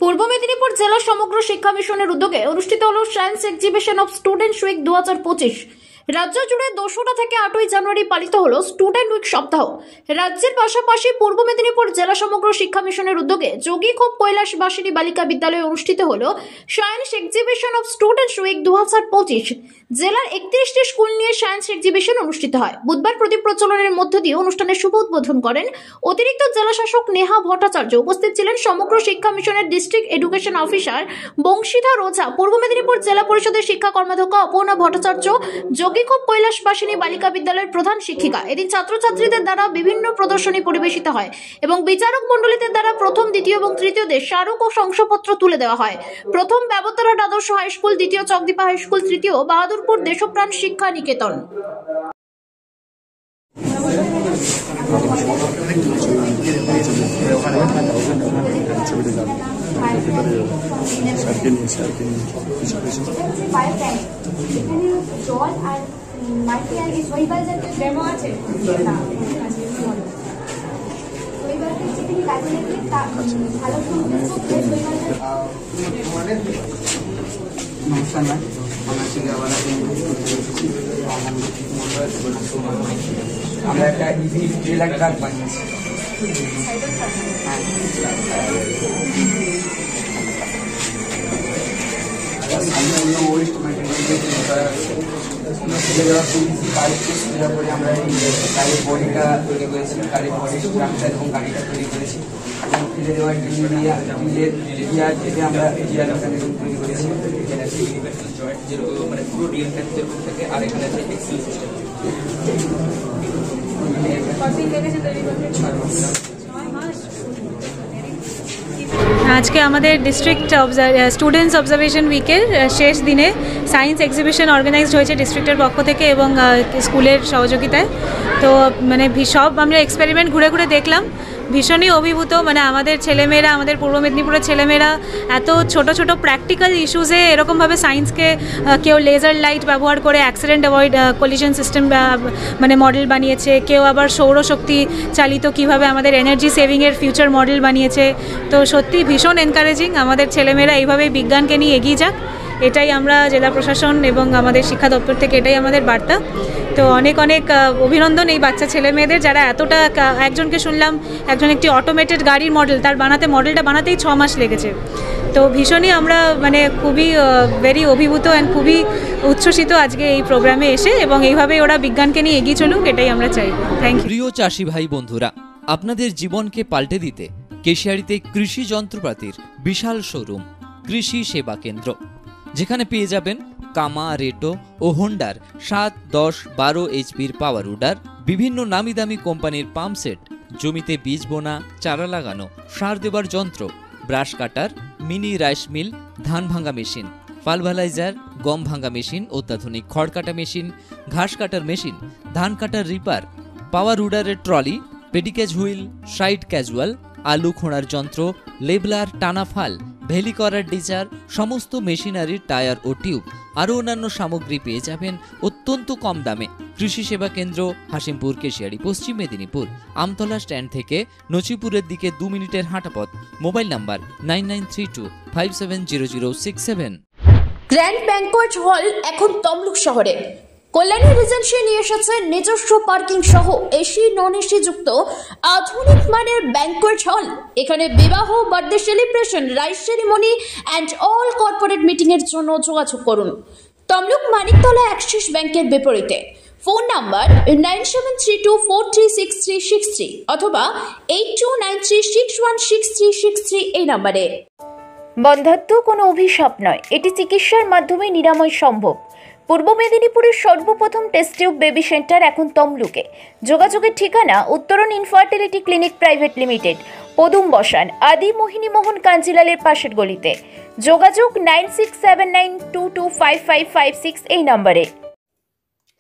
পূর্ব মেদিনীপুর জেলা সমগ্র শিক্ষা মিশনের উদ্যোগে অনুষ্ঠিত হলো science exhibition of students week 2025। রাজ্য জুড়ে 2রা থেকে 8ই জানুয়ারি পালিত হলো স্টুডেন্ট উইক সপ্তাহ। রাজ্যের পাশাপাশি পূর্ব মেদিনীপুর জেলা সমগ্র শিক্ষা মিশনের উদ্যোগে যোগীখোপ কৈলাসবাসিনী বালিকা বিদ্যালয়ে অনুষ্ঠিত হলো science exhibition of students week 2025। জেলার 31টি স্কুল নিয়ে সায়েন্স এক্সিবিশন অনুষ্ঠিত হয়। বুধবার প্রদীপ প্রজ্বলনের মধ্য দিয়ে অনুষ্ঠানের শুভ উদ্বোধন করেন অতিরিক্ত জেলা শাসক নেহা ভট্টাচার্য। উপস্থিত ছিলেন সমগ্র শিক্ষা মিশনের ডিস্ট্রিক্ট এডুকেশন অফিসার বংশীধর ওঝা, পূর্ব মেদিনীপুর জেলা পরিষদের শিক্ষা কর্মাধ্যক্ষ অপর্ণা ভট্টাচার্য, যোগীখোপ কৈলাসবাসিনী বালিকা বিদ্যালয়ের প্রধান শিক্ষিকা। এদিন ছাত্রছাত্রীদের দ্বারা বিভিন্ন প্রদর্শনী পরিবেশিত হয় এবং বিচারক মণ্ডলীদের দ্বারা প্রথম, দ্বিতীয় এবং তৃতীয়দের স্মারক ও শংসাপত্র তুলে দেওয়া হয়। প্রথম ব্যবতারহাট আদর্শ হাই স্কুল, দ্বিতীয় চকদীপা হাই স্কুল, তৃতীয় বাহাদুরপুর দেশপ্রাণ শিক্ষা নিকেতন। নমস্কার ম্যাম, আমরা একটা ইজি ট্রেলার ট্রাক বানিয়েছি। অন্য ওয়েস্ট ম্যাটেরিয়াল আমরা গাড়ির বডিটা তৈরি করেছি, গাড়ির বডি স্ট্রাকচার এবং গাড়িটা তৈরি করেছি এবং ফেলে দেওয়ার ড্রিলের গিয়ার থেকে আমরা গিয়ার মেকানিজম তৈরি করেছি, যেরকম মানে পুরো রিয়েলটা থেকে আর এখানে আছে এক্সেল সিস্টেম। আজকে আমাদের ডিস্ট্রিক্ট স্টুডেন্টস অবজারভেশন উইকের শেষ দিনে সায়েন্স এক্সিবিশন অর্গানাইজড হয়েছে ডিস্ট্রিক্টের পক্ষ থেকে এবং স্কুলের সহযোগিতায়। তো মানে সব আমরা এক্সপেরিমেন্ট ঘুরে ঘুরে দেখলাম, ভীষণই অভিভূত। মানে আমাদের ছেলেমেয়েরা, আমাদের পূর্ব মেদিনীপুরের ছেলেমেয়েরা এত ছোট ছোট প্র্যাকটিক্যাল ইস্যুসে এরকমভাবে সায়েন্সকে কেউ লেজার লাইট ব্যবহার করে অ্যাক্সিডেন্ট অ্যাভয়েড কলিশন সিস্টেম মানে মডেল বানিয়েছে, কেউ আবার সৌরশক্তি চালিত কিভাবে আমাদের এনার্জি সেভিংয়ের ফিউচার মডেল বানিয়েছে। তো সত্যি ভীষণ এনকারেজিং, আমাদের ছেলেমেয়েরা এইভাবেই বিজ্ঞানকে নিয়ে এগিয়ে যাক, এটাই আমরা জেলা প্রশাসন এবং আমাদের শিক্ষা দপ্তর থেকে এটাই আমাদের বার্তা। তো অনেক অনেক অভিনন্দন এই বাচ্চা ছেলে মেয়েদের, যারা এতটা, একজনকে শুনলাম একজন একটি অটোমেটেড গাড়ির মডেল, তার মডেলটা বানাতেই 6 মাস লেগেছে। তো ভীষণই আমরা মানে খুবই ভেরি অভিভূত অ্যান্ড খুবই উচ্ছ্বসিত আজকে এই প্রোগ্রামে এসে, এবং এইভাবেই ওরা বিজ্ঞানকে নিয়ে এগিয়ে চলুক, এটাই আমরা চাই। Thank you. প্রিয় চাষি ভাই বন্ধুরা, আপনাদের জীবনকে পাল্টে দিতে কেশিয়াড়িতে কৃষি যন্ত্রপাতির বিশাল শোরুম কৃষি সেবা কেন্দ্র, যেখানে পেয়ে যাবেন কামা, রেটো ও হোন্ডার 7, 10, 12 এইচপির পাওয়ার উডার, বিভিন্ন নামি দামি কোম্পানির পাম্প সেট, জমিতে বীজ বোনা, চারা লাগানো, সার দেবার যন্ত্র, brush cutter, mini rice mill, ধান ভাঙা মেশিন, পালভালাইজার, গম ভাঙা মেশিন, অত্যাধুনিক খড় কাটা মেশিন, ঘাস কাটার মেশিন, ধান কাটার রিপার, পাওয়ার উডারের ট্রলি, পেডিক্যাজ হুইল, সাইড ক্যাজুয়াল, আলু খোঁড়ার যন্ত্র, লেবলার, টানা ফাল, ভেলি করার ডিচার, সমস্ত মেশিনারির টায়ার ও টিউব, আরও অন্যান্য সামগ্রী পেয়ে যাবেন অত্যন্ত কম দামে। কৃষি সেবা কেন্দ্র, হাসিমপুর, কেশিয়াড়ি, পশ্চিম মেদিনীপুর। আমতলা স্ট্যান্ড থেকে নচিপুরের দিকে 2 মিনিটের হাঁটাপথ। Mobile number 9932570067। Grand banquet hall এখন তমলুক শহরে। কল্যাণী রিজেন্সি নিয়ে এসেছে নিজস্ব পার্কিং সহ এসি, নন এসি যুক্ত আধুনিক মানের ব্যাংকোয়েট হল। এখানে বিবাহ, birthday celebration, rice ceremony and all corporate meeting এর জন্য যোগাযোগ করুন তমলুক মানিকতলা অ্যাক্সিস ব্যাংকের বিপরীতে। ফোন নাম্বার 9732436363 অথবা 8293616363 এই নাম্বারে। বন্ধ্যাত্ব কোনো অভিশাপ নয়, এটি চিকিৎসার মাধ্যমে নিরাময় সম্ভব। পূর্ব মেদিনীপুরের সর্বপ্রথম টেস্ট টিউব বেবি সেন্টার এখন তমলুকে। যোগাযোগের ঠিকানা উত্তরণ ইনফার্টিলিটি ক্লিনিক প্রাইভেট লিমিটেড, পদুম বসান, আদি মোহিনী মোহন কাঞ্জিলালের পাশের গলিতে। যোগাযোগ 9679225556 এই নম্বরে।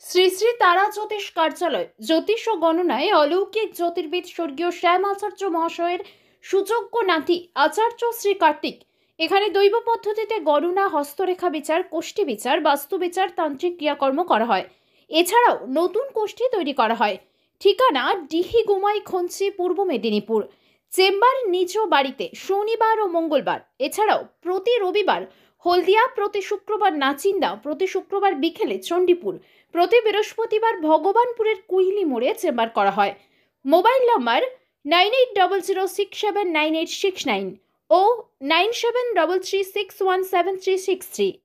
শ্রী শ্রী তারা জ্যোতিষ কার্যালয়, জ্যোতিষ ও গণনায় অলৌকিক জ্যোতির্বিদ স্বর্গীয় শ্যাম আচার্য মহাশয়ের সুযোগ্য নাতি আচার্য শ্রী কার্তিক। এখানে দৈব পদ্ধতিতে গণনা, হস্তরেখা বিচার, কোষ্ঠী বিচার, বাস্তু বিচার, তান্ত্রিক ক্রিয়াকর্ম করা হয়। এছাড়াও নতুন কোষ্ঠী তৈরি করা হয়। ঠিকানা ডিহি গুমাই খঞ্চি, পূর্ব মেদিনীপুর। চেম্বার নিজ বাড়িতে শনিবার ও মঙ্গলবার, এছাড়াও প্রতি রবিবার হলদিয়া, প্রতি শুক্রবার নাচিন্দা, প্রতি শুক্রবার বিকেলে চণ্ডীপুর, প্রতি বৃহস্পতিবার ভগবানপুরের কুইলি মোড়ে চেম্বার করা হয়। মোবাইল নম্বর 9800679869 ও 9733617363।